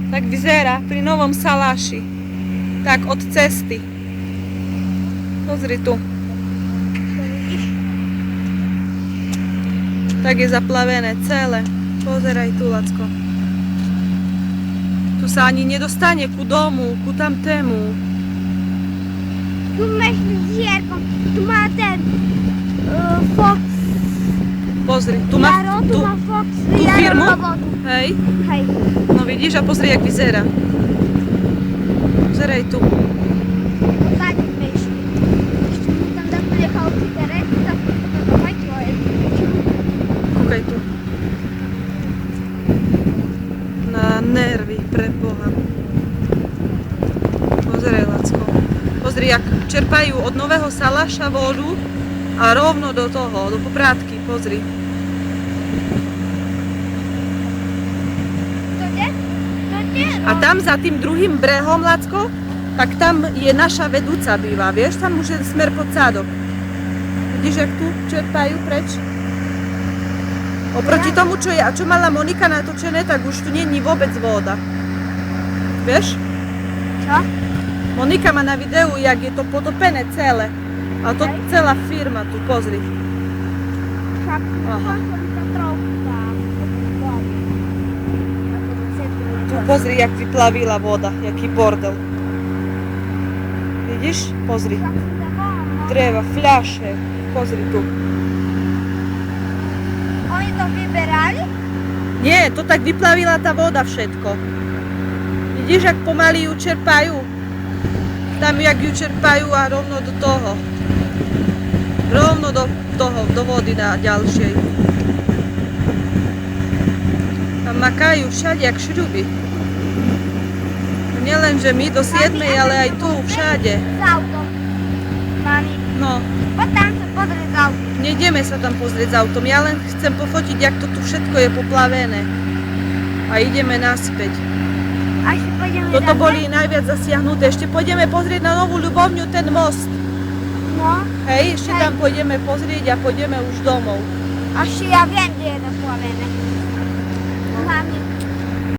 Tak vyzerá pri Novom Salaši. Tak od cesty. Pozri tu. Tak je zaplavené celé. Pozeraj tu, Lacko. Tu sa ani nedostane ku domu, ku tamtému. Tu máš zierko, tu má ten Fox. Pozri, tu má Jaro, tu má Fox. tú Jaro firmu. robotu. Hej. Hej. No vidíš a pozri, jak vyzerá. Pozeraj tu. Zadní myš. Ještě mu tam dám nechal cigarety, tak to mají tvoje. Kúkaj tu. Na nervy, pre Boha. Pozeraj, Lacko. Pozri, jak čerpajú od Nového Salaša vodu a rovno do toho, do Poprádky, pozri. To jde? To jde, no. A tam za tým druhým brehom, Lacko, tak tam je naša vedúca býva, vieš, tam už je smer pod sádok. Vidíš, jak tu čerpajú preč? Oproti tomu, čo mala Monika natočené, tak už tu není vôbec voda. Vieš? Čo? Monika má na videu, jak je to potopené celé. A to celá firma tu, pozri. Však, Aha. to trochu tam. Tu pozri, jak vyplavila voda, jaký bordel. Vidíš? Pozri. Dreva, fľaše. Pozri tu. Oni to vyberali? Nie, to tak vyplavila tá voda všetko. Vidíš, jak pomaly ju čerpajú? Tam, jak ju čerpajú a rovno do toho. Rovno do toho, do vody na ďalšej. Tam makajú všade, jak šruby. Nielen, že my do 7, ale aj tu, všade. S autom. Mami, No, poď tam sa pozrieť s autom. nejdeme sa tam pozrieť s autom. Ja len chcem pofotiť, jak to tu všetko je poplavené. A ideme naspäť. A ešte pôjdeme Toto ďalej? boli najviac zasiahnuté. Ešte pôjdeme pozrieť na Novú Ľubovňu ten most. No. Hej, ešte Hej. tam pôjdeme pozrieť a pôjdeme už domov. A ešte ja viem, kde je to plavené. Hlavne